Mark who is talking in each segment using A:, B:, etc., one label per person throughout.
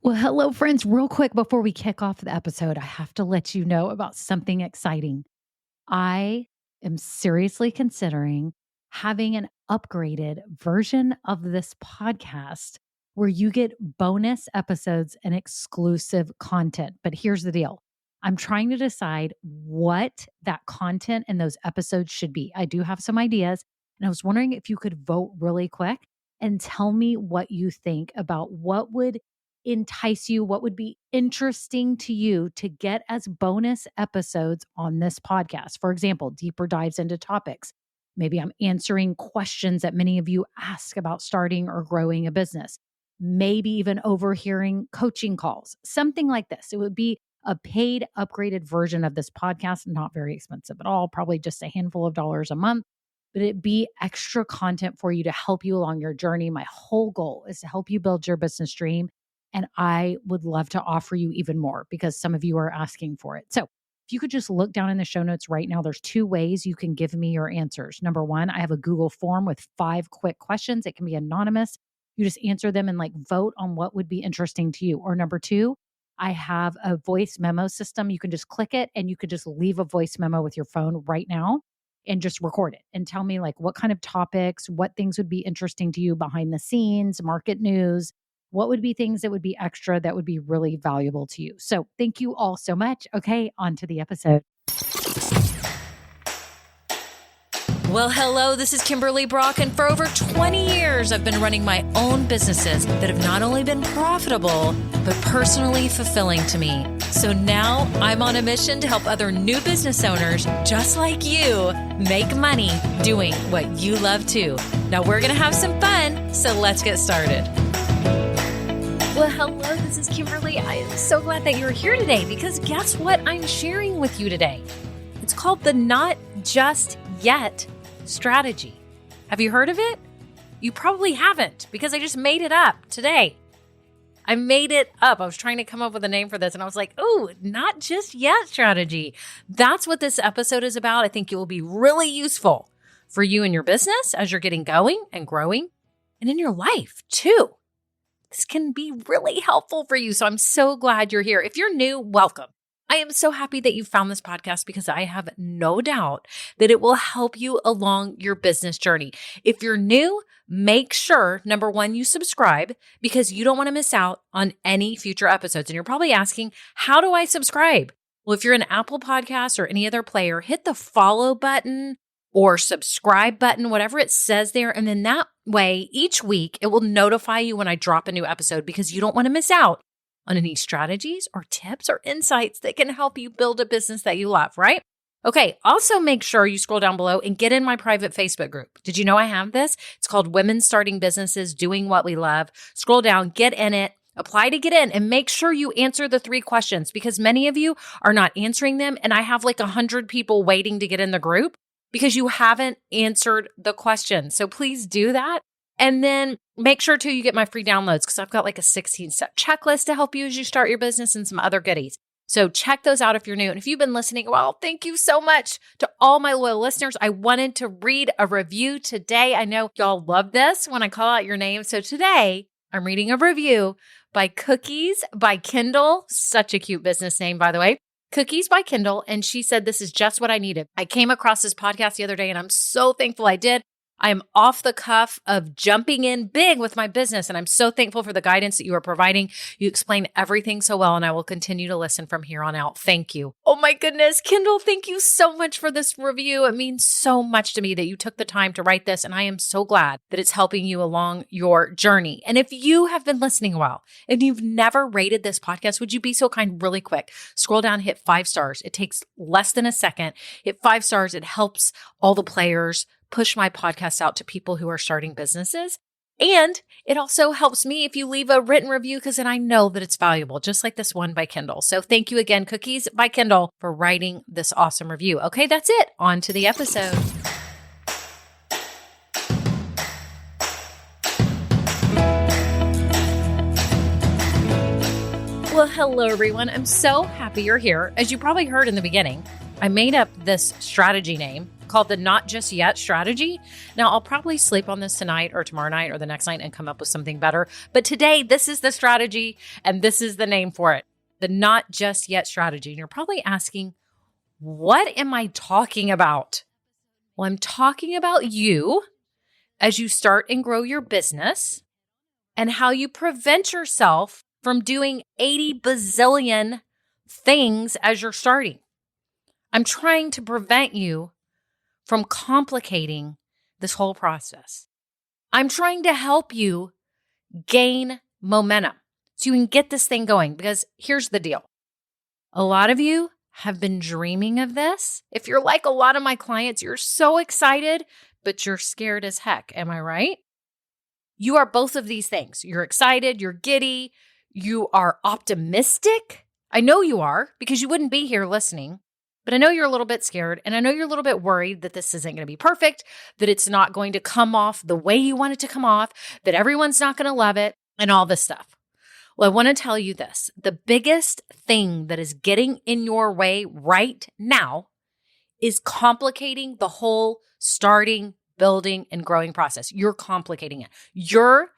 A: Well, hello, friends. Real quick before we kick off the episode, I have to let you know about something exciting. I am seriously considering having an upgraded version of this podcast where you get bonus episodes and exclusive content. But here's the deal, I'm trying to decide what that content and those episodes should be. I do have some ideas, and I was wondering if you could vote really quick and tell me what you think about what would entice you, what would be interesting to you to get as bonus episodes on this podcast. For example, deeper dives into topics. Maybe I'm answering questions that many of you ask about starting or growing a business. Maybe even overhearing coaching calls, something like this. It would be a paid, upgraded version of this podcast, not very expensive at all, probably just a handful of dollars a month, but it be extra content for you to help you along your journey. My whole goal is to help you build your business dream. And I would love to offer you even more because some of you are asking for it. So if you could just look down in the show notes right now, there's 2 ways you can give me your answers. Number 1, I have a Google form with 5 quick questions. It can be anonymous. You just answer them and vote on what would be interesting to you. Or number 2, I have a voice memo system. You can just click it and you could just leave a voice memo with your phone right now and just record it and tell me what kind of topics, what things would be interesting to you behind the scenes, market news. What would be things that would be extra that would be really valuable to you? So thank you all so much. Okay, on to the episode.
B: Well, hello, this is Kimberly Brock, and for over 20 years, I've been running my own businesses that have not only been profitable, but personally fulfilling to me. So now I'm on a mission to help other new business owners just like you make money doing what you love too. Now we're going to have some fun, so let's get started. Well, hello, this is Kimberly. I am so glad that you're here today because guess what I'm sharing with you today? It's called the Not Just Yet strategy. Have you heard of it? You probably haven't because I just made it up today. I made it up. I was trying to come up with a name for this and I was like, ooh, not just yet strategy. That's what this episode is about. I think it will be really useful for you in your business as you're getting going and growing and in your life too. This can be really helpful for you. So I'm so glad you're here. If you're new, welcome. I am so happy that you found this podcast because I have no doubt that it will help you along your business journey. If you're new, make sure, number 1, you subscribe because you don't want to miss out on any future episodes. And you're probably asking, how do I subscribe? Well, if you're an Apple Podcast or any other player, hit the follow button or subscribe button, whatever it says there. And then that way, each week, it will notify you when I drop a new episode because you don't want to miss out on any strategies or tips or insights that can help you build a business that you love, right? Okay, also make sure you scroll down below and get in my private Facebook group. Did you know I have this? It's called Women Starting Businesses, Doing What We Love. Scroll down, get in it, apply to get in, and make sure you answer the 3 questions because many of you are not answering them. And I have 100 people waiting to get in the group because you haven't answered the question. So please do that. And then make sure too you get my free downloads because I've got a 16-step checklist to help you as you start your business and some other goodies. So check those out if you're new. And if you've been listening, well, thank you so much to all my loyal listeners. I wanted to read a review today. I know y'all love this when I call out your name. So today I'm reading a review by Cookies by Kindle. Such a cute business name, by the way. Cookies by Kindle. And she said, this is just what I needed. I came across this podcast the other day and I'm so thankful I did. I am off the cuff of jumping in big with my business, and I'm so thankful for the guidance that you are providing. You explain everything so well, and I will continue to listen from here on out. Thank you. Oh my goodness, Kindle, thank you so much for this review. It means so much to me that you took the time to write this, and I am so glad that it's helping you along your journey. And if you have been listening a while and you've never rated this podcast, would you be so kind really quick? Scroll down, hit 5 stars. It takes less than a second. Hit 5 stars. It helps all the players push my podcast out to people who are starting businesses. And it also helps me if you leave a written review because then I know that it's valuable, just like this one by Kindle. So thank you again, Cookies by Kindle, for writing this awesome review. Okay, that's it. On to the episode. Well, hello, everyone. I'm so happy you're here. As you probably heard in the beginning, I made up this strategy name called the Not Just Yet strategy. Now, I'll probably sleep on this tonight or tomorrow night or the next night and come up with something better. But today, this is the strategy and this is the name for it, the Not Just Yet strategy. And you're probably asking, what am I talking about? Well, I'm talking about you as you start and grow your business and how you prevent yourself from doing 80 bazillion things as you're starting. I'm trying to prevent you from complicating this whole process. I'm trying to help you gain momentum so you can get this thing going, because here's the deal. A lot of you have been dreaming of this. If you're like a lot of my clients, you're so excited, but you're scared as heck. Am I right? You are both of these things. You're excited, you're giddy, you are optimistic. I know you are, because you wouldn't be here listening. But I know you're a little bit scared, and I know you're a little bit worried that this isn't going to be perfect, that it's not going to come off the way you want it to come off, that everyone's not going to love it, and all this stuff. Well, I want to tell you this. The biggest thing that is getting in your way right now is complicating the whole starting, building, and growing process. You're complicating it. You're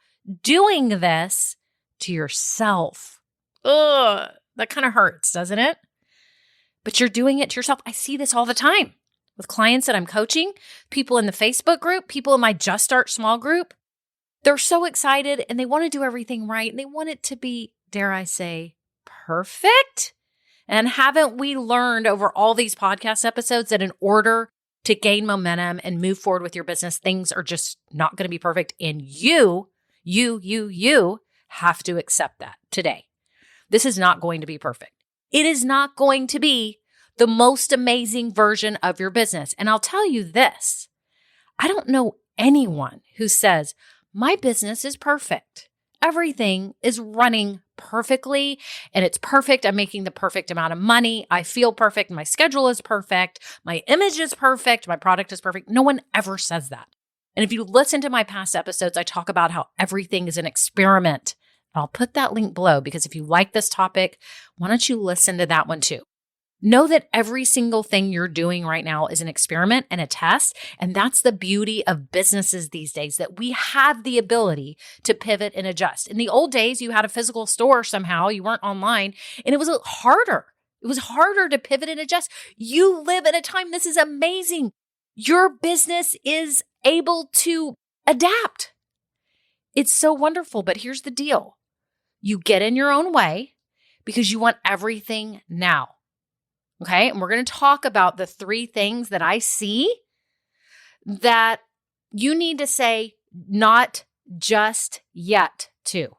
B: doing this to yourself. Ugh, that kind of hurts, doesn't it? But you're doing it to yourself. I see this all the time with clients that I'm coaching, people in the Facebook group, people in my Just Start Small group. They're so excited and they want to do everything right. And they want it to be, dare I say, perfect. And haven't we learned over all these podcast episodes that in order to gain momentum and move forward with your business, things are just not going to be perfect. And you have to accept that today. This is not going to be perfect. It is not going to be the most amazing version of your business. And I'll tell you this, I don't know anyone who says, my business is perfect. Everything is running perfectly and it's perfect. I'm making the perfect amount of money. I feel perfect. My schedule is perfect. My image is perfect. My product is perfect. No one ever says that. And if you listen to my past episodes, I talk about how everything is an experiment. I'll put that link below because if you like this topic, why don't you listen to that one too? Know that every single thing you're doing right now is an experiment and a test. And that's the beauty of businesses these days, that we have the ability to pivot and adjust. In the old days, you had a physical store somehow, you weren't online, and it was harder. It was harder to pivot and adjust. You live at a time, this is amazing. Your business is able to adapt. It's so wonderful, but here's the deal. You get in your own way because you want everything now. Okay. And we're going to talk about the 3 things that I see that you need to say not just yet to.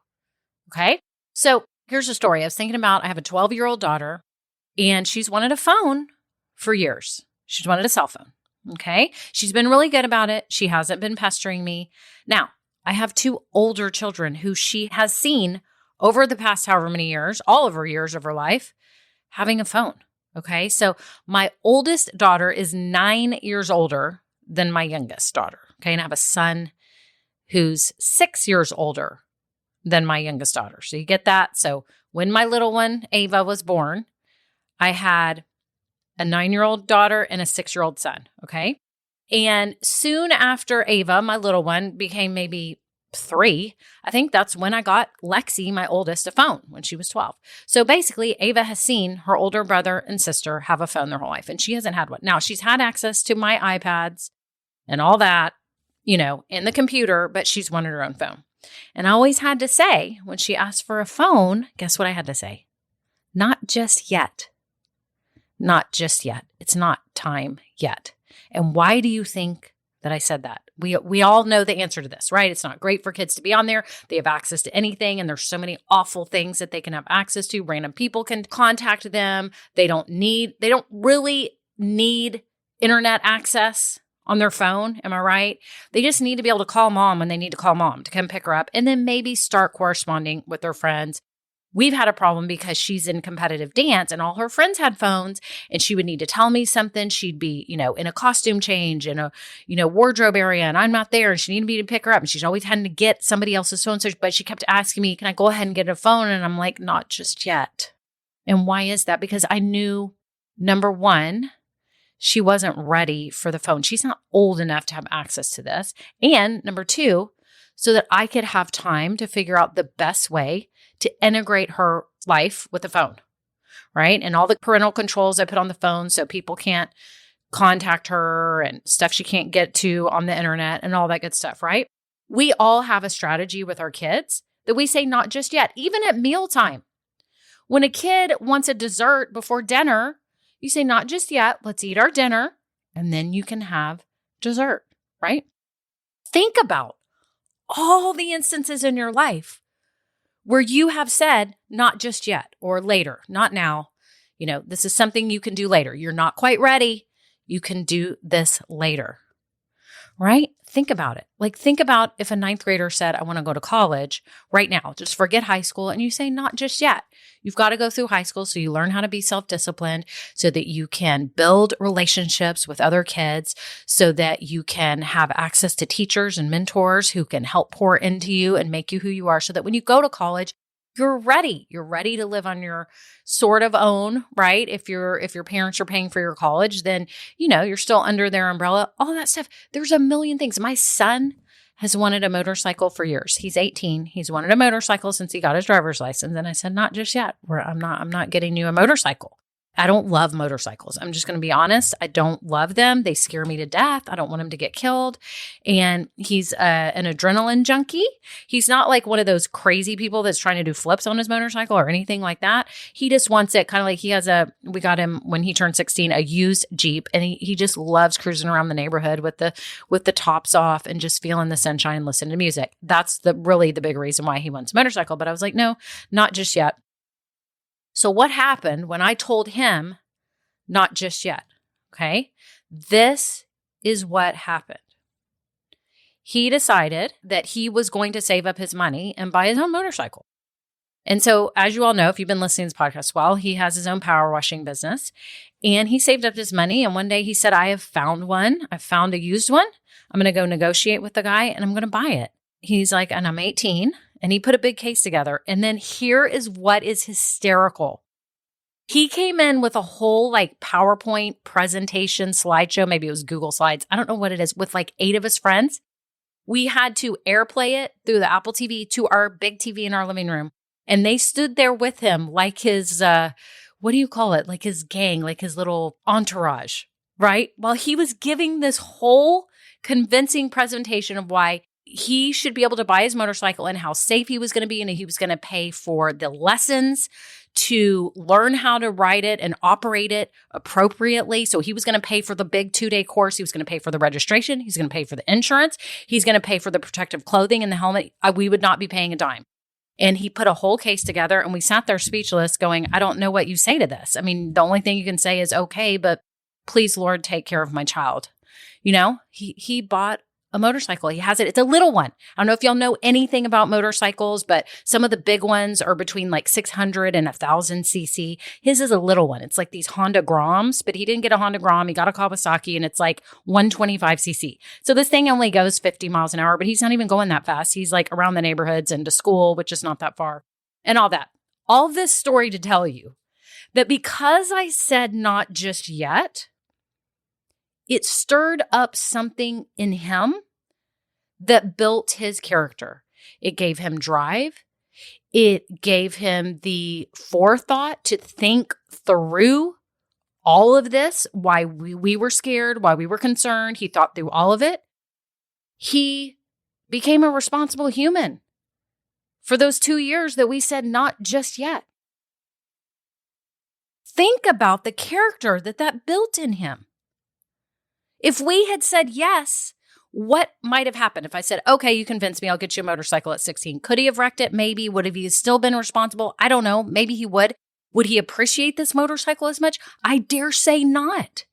B: Okay. So here's a story. I was thinking about, I have a 12-year-old daughter and she's wanted a phone for years. She's wanted a cell phone. Okay. She's been really good about it. She hasn't been pestering me. Now, I have 2 older children who she has seen over the past however many years, all of her years of her life, having a phone. Okay. So my oldest daughter is 9 years older than my youngest daughter. Okay. And I have a son who's 6 years older than my youngest daughter. So you get that. So when my little one, Ava, was born, I had a 9-year-old daughter and a 6-year-old son. Okay. And soon after Ava, my little one, became maybe 3, I think that's when I got Lexi, my oldest, a phone when she was 12. So basically, Ava has seen her older brother and sister have a phone their whole life, and she hasn't had one. Now, she's had access to my iPads and all that, in the computer, but she's wanted her own phone. And I always had to say, when she asked for a phone, guess what I had to say? Not just yet. Not just yet. It's not time yet. And why do you think that I said that? We all know the answer to this, right? It's not great for kids to be on there. They have access to anything, and there's so many awful things that they can have access to. Random people can contact them. They don't really need internet access on their phone. Am I right? They just need to be able to call mom when they need to call mom to come pick her up, and then maybe start corresponding with their friends. We've had a problem because she's in competitive dance and all her friends had phones, and she would need to tell me something. She'd be, in a costume change in a, wardrobe area, and I'm not there, and she needed me to pick her up, and she's always having to get somebody else's phone. So, but she kept asking me, can I go ahead and get a phone? And I'm like, not just yet. And why is that? Because I knew, number one, she wasn't ready for the phone. She's not old enough to have access to this. And number two, so that I could have time to figure out the best way to integrate her life with the phone, right? And all the parental controls I put on the phone so people can't contact her and stuff she can't get to on the internet and all that good stuff, right? We all have a strategy with our kids that we say not just yet, even at mealtime. When a kid wants a dessert before dinner, you say not just yet, let's eat our dinner, and then you can have dessert, right? Think about all the instances in your life where you have said not just yet or later, not now. This is something you can do later. You're not quite ready. You can do this later, right? Think about it. Think about if a ninth grader said, I want to go to college right now, just forget high school. And you say, not just yet. You've got to go through high school so you learn how to be self-disciplined so that you can build relationships with other kids, so that you can have access to teachers and mentors who can help pour into you and make you who you are, so that when you go to college, you're ready. You're ready to live on your sort of own, right? If your parents are paying for your college, then, you're still under their umbrella, all that stuff. There's a million things. My son has wanted a motorcycle for years. He's 18. He's wanted a motorcycle since he got his driver's license. And I said, not just yet. I'm not getting you a motorcycle. I don't love motorcycles. I'm just going to be honest. I don't love them. They scare me to death. I don't want him to get killed. And he's an adrenaline junkie. He's not like one of those crazy people that's trying to do flips on his motorcycle or anything like that. He just wants it kind of like we got him when he turned 16, a used Jeep. And he just loves cruising around the neighborhood with the tops off and just feeling the sunshine and listening to music. That's really the big reason why he wants a motorcycle. But I was like, no, not just yet. So what happened when I told him, not just yet? Okay. This is what happened. He decided that he was going to save up his money and buy his own motorcycle. And so, as you all know, if you've been listening to this podcast, well, he has his own power washing business, and he saved up his money. And one day he said, I have found one. I found a used one. I'm going to go negotiate with the guy and I'm going to buy it. He's like, and I'm 18. And he put a big case together. And then here is what is hysterical. He came in with a whole PowerPoint presentation slideshow. Maybe it was Google Slides. I don't know what it is, with 8 of his friends. We had to AirPlay it through the Apple TV to our big TV in our living room. And they stood there with him like his, what do you call it? Like his gang, like his little entourage, right? While he was giving this whole convincing presentation of why he should be able to buy his motorcycle and how safe he was going to be, and he was going to pay for the lessons to learn how to ride it and operate it appropriately. So he was going to pay for the big 2-day course. He was going to pay for the registration. He's going to pay for the insurance. He's going to pay for the protective clothing and the helmet. We would not be paying a dime. And he put a whole case together, and we sat there speechless going, I don't know what you say to this. I mean, the only thing you can say is, okay, but please, Lord, take care of my child. He bought a motorcycle. He has it. It's a little one. I don't know if y'all know anything about motorcycles, but some of the big ones are between 600 and 1,000 cc. His is a little one. It's like these Honda Groms, but he didn't get a Honda Grom. He got a Kawasaki, and it's 125 cc. So this thing only goes 50 miles an hour, but he's not even going that fast. He's around the neighborhoods and to school, which is not that far, and all that. All this story to tell you that because I said not just yet, it stirred up something in him that built his character. It gave him drive. It gave him the forethought to think through all of this, why we were scared, why we were concerned. He thought through all of it. He became a responsible human for those 2 years that we said not just yet. Think about the character that built in him. If we had said yes, what might have happened? If I said, okay, you convinced me, I'll get you a motorcycle at 16. Could he have wrecked it? Maybe. Would he have still been responsible? I don't know. Maybe he would. Would he appreciate this motorcycle as much? I dare say not.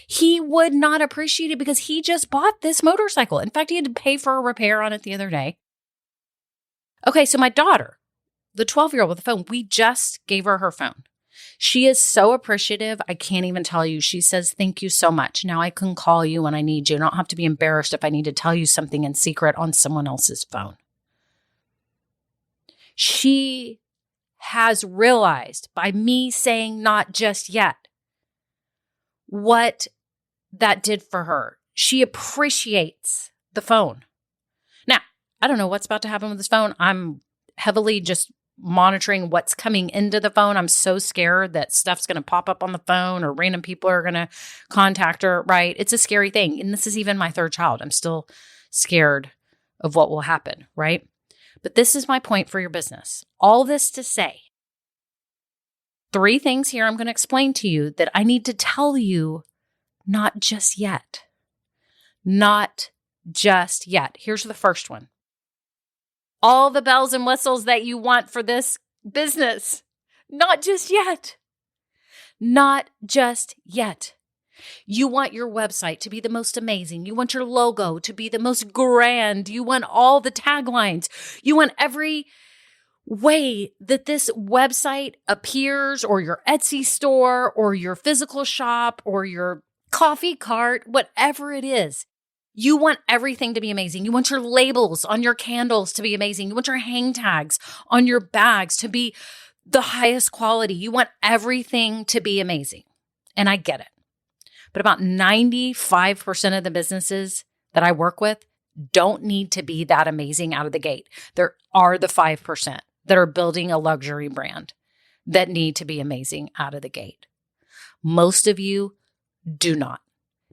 B: He would not appreciate it because he just bought this motorcycle. In fact, he had to pay for a repair on it the other day. Okay, so my daughter, the 12-year-old with the phone, we just gave her phone. She is so appreciative. I can't even tell you. She says, thank you so much. Now I can call you when I need you. I don't have to be embarrassed if I need to tell you something in secret on someone else's phone. She has realized by me saying not just yet what that did for her. She appreciates the phone. Now, I don't know what's about to happen with this phone. I'm heavily just monitoring what's coming into the phone. I'm so scared that stuff's going to pop up on the phone or random people are going to contact her, right? It's a scary thing. And this is even my third child. I'm still scared of what will happen, right? But this is my point for your business. All this to say, 3 things here I'm going to explain to you that I need to tell you, not just yet. Not just yet. Here's the first one. All the bells and whistles that you want for this business. Not just yet. Not just yet. You want your website to be the most amazing. You want your logo to be the most grand. You want all the taglines. You want every way that this website appears, or your Etsy store, or your physical shop, or your coffee cart, whatever it is. You want everything to be amazing. You want your labels on your candles to be amazing. You want your hang tags on your bags to be the highest quality. You want everything to be amazing. And I get it. But about 95% of the businesses that I work with don't need to be that amazing out of the gate. There are the 5% that are building a luxury brand that need to be amazing out of the gate. Most of you do not.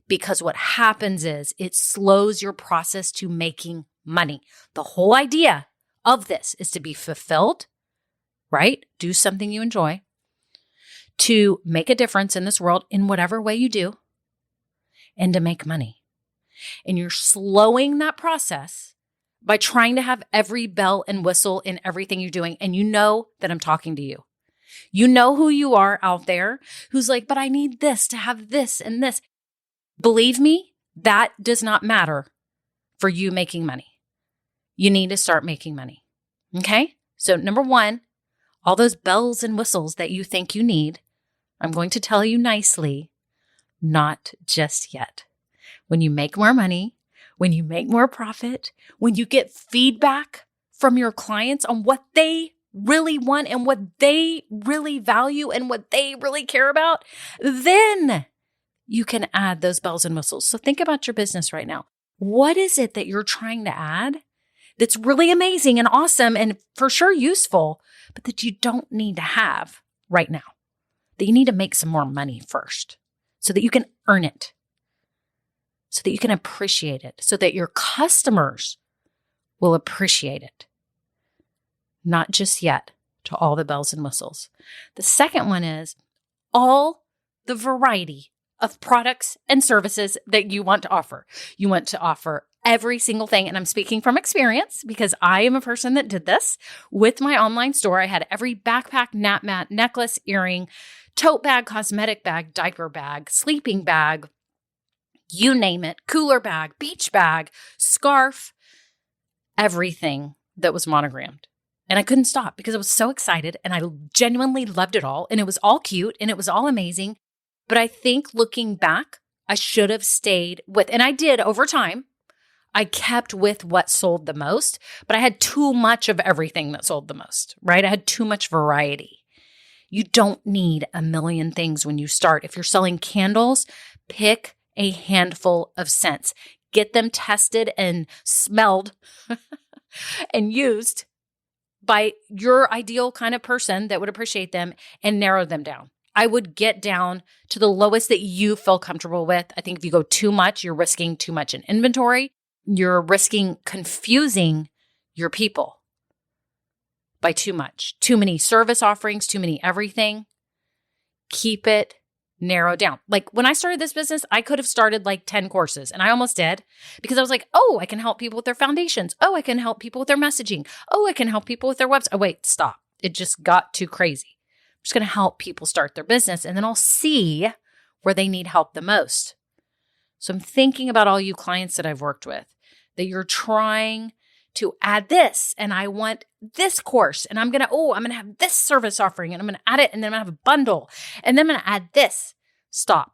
B: Because what happens is it slows your process to making money. The whole idea of this is to be fulfilled, right? Do something you enjoy, to make a difference in this world in whatever way you do, and to make money. And you're slowing that process by trying to have every bell and whistle in everything you're doing. And you know that I'm talking to you. You know who you are out there who's like, but I need this to have this and this. Believe me, that does not matter for you making money. You need to start making money. Okay? So number 1, all those bells and whistles that you think you need, I'm going to tell you nicely, not just yet. When you make more money, when you make more profit, when you get feedback from your clients on what they really want and what they really value and what they really care about, then you can add those bells and whistles. So think about your business right now. What is it that you're trying to add that's really amazing and awesome and for sure useful, but that you don't need to have right now? That you need to make some more money first so that you can earn it, so that you can appreciate it, so that your customers will appreciate it. Not just yet to all the bells and whistles. The second one is all the variety of products and services that you want to offer. You want to offer every single thing. And I'm speaking from experience because I am a person that did this with my online store. I had every backpack, nap mat, necklace, earring, tote bag, cosmetic bag, diaper bag, sleeping bag, you name it, cooler bag, beach bag, scarf, everything that was monogrammed. And I couldn't stop because I was so excited and I genuinely loved it all. And it was all cute and it was all amazing. But I think looking back, I should have stayed with, and I did over time. I kept with what sold the most, but I had too much of everything that sold the most, right? I had too much variety. You don't need a million things when you start. If you're selling candles, pick a handful of scents. Get them tested and smelled and used by your ideal kind of person that would appreciate them and narrow them down. I would get down to the lowest that you feel comfortable with. I think if you go too much, you're risking too much in inventory. You're risking confusing your people by too much. Too many service offerings, too many everything. Keep it narrowed down. Like when I started this business, I could have started like 10 courses and I almost did because I was like, oh, I can help people with their foundations. Oh, I can help people with their messaging. Oh, I can help people with their website. Oh, wait, stop. It just got too crazy. I'm just going to help people start their business and then I'll see where they need help the most. So I'm thinking about all you clients that I've worked with, that you're trying to add this and I want this course and I'm going to have this service offering and I'm going to add it and then I'm going to have a bundle and then I'm going to add this. Stop.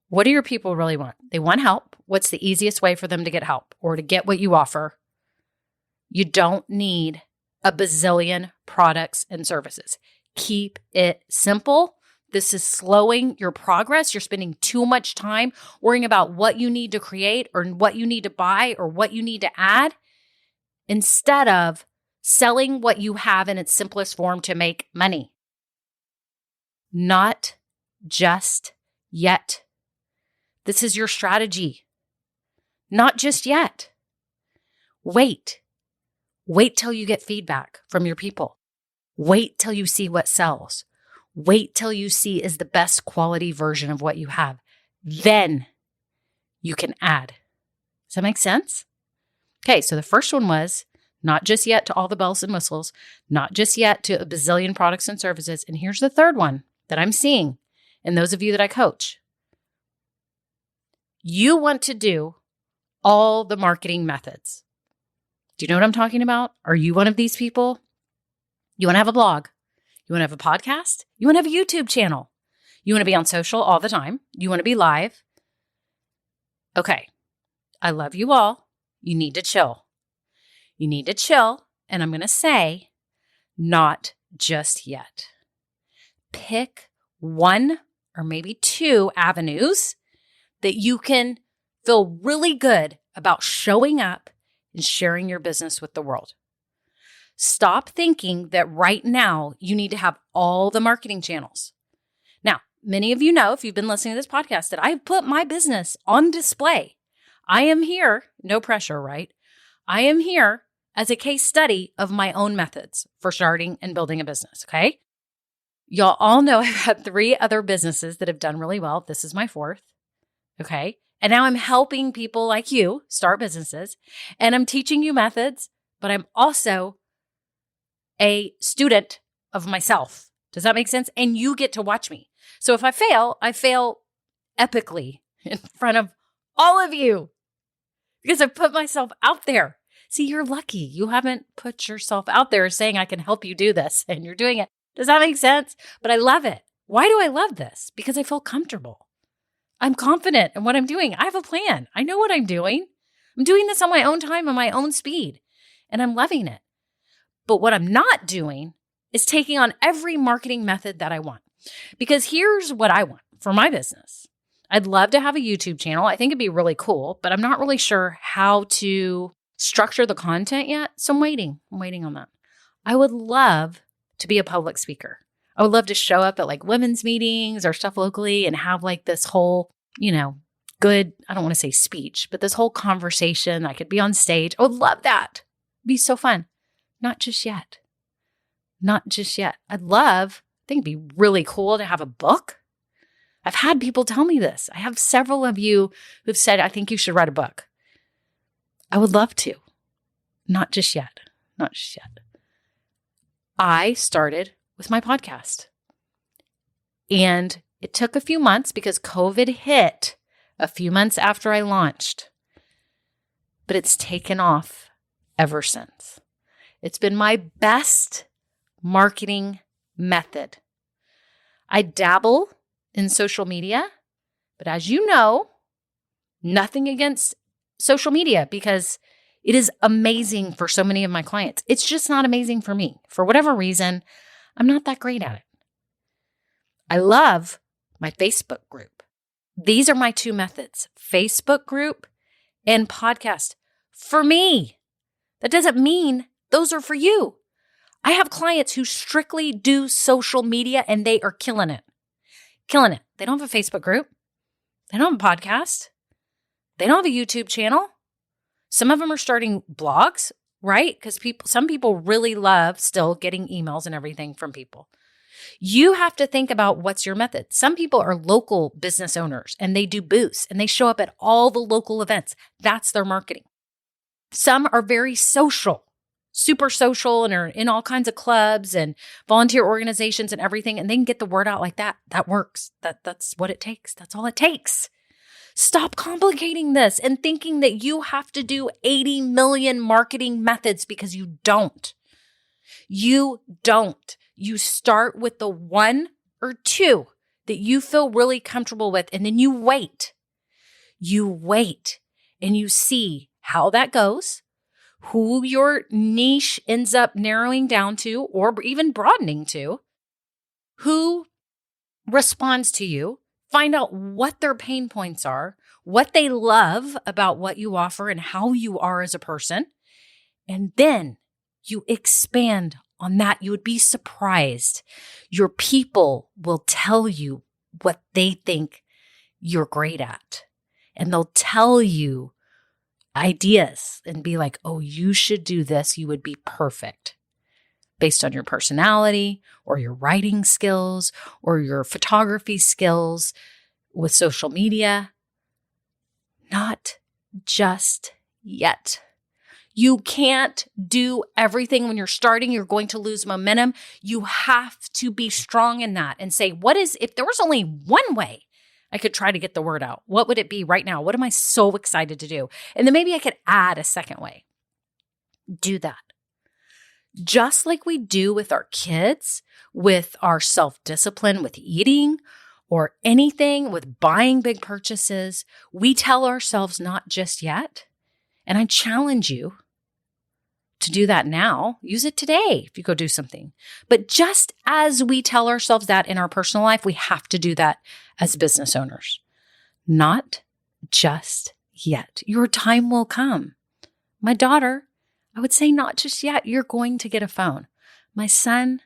B: What do your people really want? They want help. What's the easiest way for them to get help or to get what you offer? You don't need a bazillion products and services. Keep it simple. This is slowing your progress. You're spending too much time worrying about what you need to create or what you need to buy or what you need to add instead of selling what you have in its simplest form to make money. Not just yet. This is your strategy. Not just yet. Wait. Wait till you get feedback from your people. Wait till you see what sells. Wait till you see is the best quality version of what you have. Then you can add. Does that make sense? Okay, so the first one was not just yet to all the bells and whistles, not just yet to a bazillion products and services. And here's the third one that I'm seeing in those of you that I coach. You want to do all the marketing methods. Do you know what I'm talking about? Are you one of these people? You want to have a blog. You want to have a podcast. You want to have a YouTube channel. You want to be on social all the time. You want to be live. Okay. I love you all. You need to chill. You need to chill. And I'm going to say, not just yet. Pick one or maybe two avenues that you can feel really good about showing up and sharing your business with the world. Stop thinking that right now you need to have all the marketing channels. Now, many of you know, if you've been listening to this podcast, that I've put my business on display. I am here, no pressure, right? I am here as a case study of my own methods for starting and building a business, okay? Y'all all know I've had 3 other businesses that have done really well. This is my 4th, okay? And now I'm helping people like you start businesses, and I'm teaching you methods, but I'm also a student of myself. Does that make sense? And you get to watch me. So if I fail epically in front of all of you because I've put myself out there. See, you're lucky. You haven't put yourself out there saying I can help you do this and you're doing it. Does that make sense? But I love it. Why do I love this? Because I feel comfortable. I'm confident in what I'm doing. I have a plan. I know what I'm doing. I'm doing this on my own time, on my own speed, and I'm loving it. But what I'm not doing is taking on every marketing method that I want. Because here's what I want for my business. I'd love to have a YouTube channel. I think it'd be really cool, but I'm not really sure how to structure the content yet. So I'm waiting. I'm waiting on that. I would love to be a public speaker. I would love to show up at like women's meetings or stuff locally and have like this whole, good, I don't want to say speech, but this whole conversation. I could be on stage. I would love that. It'd be so fun. Not just yet. Not just yet. I think it'd be really cool to have a book. I've had people tell me this. I have several of you who've said, I think you should write a book. I would love to. Not just yet. Not just yet. I started with my podcast. And it took a few months because COVID hit a few months after I launched. But it's taken off ever since. It's been my best marketing method. I dabble in social media, but as you know, nothing against social media because it is amazing for so many of my clients. It's just not amazing for me. For whatever reason, I'm not that great at it. I love my Facebook group. These are my 2 methods, Facebook group and podcast. For me, that doesn't mean those are for you. I have clients who strictly do social media and they are killing it. Killing it. They don't have a Facebook group. They don't have a podcast. They don't have a YouTube channel. Some of them are starting blogs, right? Because some people really love still getting emails and everything from people. You have to think about what's your method. Some people are local business owners and they do booths and they show up at all the local events. That's their marketing. Some are very social, super social, and are in all kinds of clubs and volunteer organizations and everything, and they can get the word out like that. That works. That's what it takes. That's all it takes. Stop complicating this and thinking that you have to do 80 million marketing methods because you don't. You don't. You start with the 1 or 2 that you feel really comfortable with, and then you wait. You wait and you see how that goes, who your niche ends up narrowing down to or even broadening to, who responds to you, find out what their pain points are, what they love about what you offer and how you are as a person. And then you expand on that. You would be surprised. Your people will tell you what they think you're great at. And they'll tell you ideas and be like, oh, you should do this. You would be perfect based on your personality or your writing skills or your photography skills with social media. Not just yet. You can't do everything when you're starting. You're going to lose momentum. You have to be strong in that and say, if there was only one way I could try to get the word out, what would it be right now? What am I so excited to do? And then maybe I could add a second way. Do that. Just like we do with our kids, with our self-discipline, with eating, or anything, with buying big purchases, we tell ourselves not just yet. And I challenge you to do that now. Use it today if you go do something. But just as we tell ourselves that in our personal life, we have to do that as business owners. Not just yet. Your time will come. My daughter, I would say not just yet. You're going to get a phone. My son,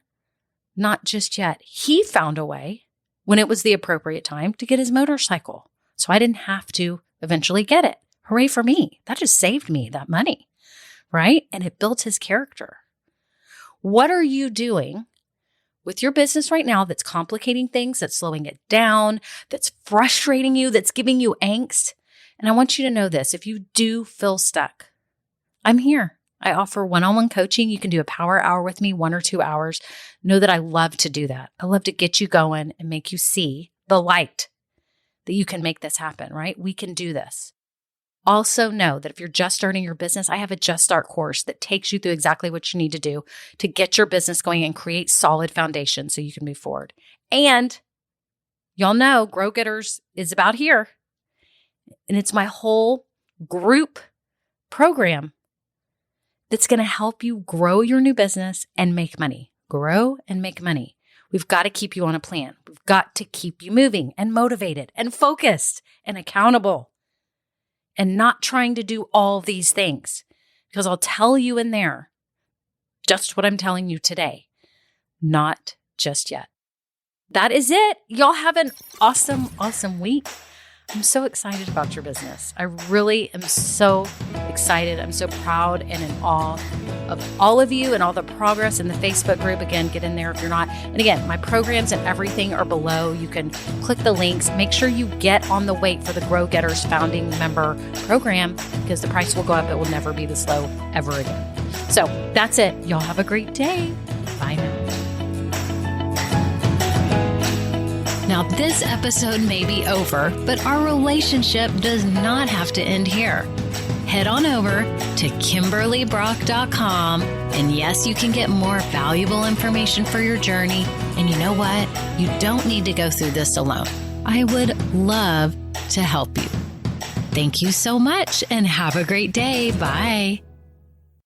B: not just yet. He found a way when it was the appropriate time to get his motorcycle. So I didn't have to eventually get it. Hooray for me. That just saved me that money, right? And it built his character. What are you doing with your business right now that's complicating things, that's slowing it down, that's frustrating you, that's giving you angst? And I want you to know this. If you do feel stuck, I'm here. I offer one-on-one coaching. You can do a power hour with me, 1 or 2 hours. Know that I love to do that. I love to get you going and make you see the light that you can make this happen, right? We can do this. Also know that if you're just starting your business, I have a Just Start course that takes you through exactly what you need to do to get your business going and create solid foundation so you can move forward. And y'all know Grow Getters is about here. And it's my whole group program that's going to help you grow your new business and make money. Grow and make money. We've got to keep you on a plan. We've got to keep you moving and motivated and focused and accountable and not trying to do all these things, because I'll tell you in there just what I'm telling you today. Not just yet. That is it. Y'all have an awesome, awesome week. I'm so excited about your business. I really am so excited. I'm so proud and in awe of all of you and all the progress in the Facebook group. Again, get in there if you're not. And again, my programs and everything are below. You can click the links. Make sure you get on the wait for the Grow Getters founding member program, because the price will go up. It will never be this low ever again. So that's it. Y'all have a great day. Bye now.
C: Now, this episode may be over, but our relationship does not have to end here. Head on over to KimberlyBrock.com, and yes, you can get more valuable information for your journey. And you know what? You don't need to go through this alone. I would love to help you. Thank you so much, and have a great day. Bye.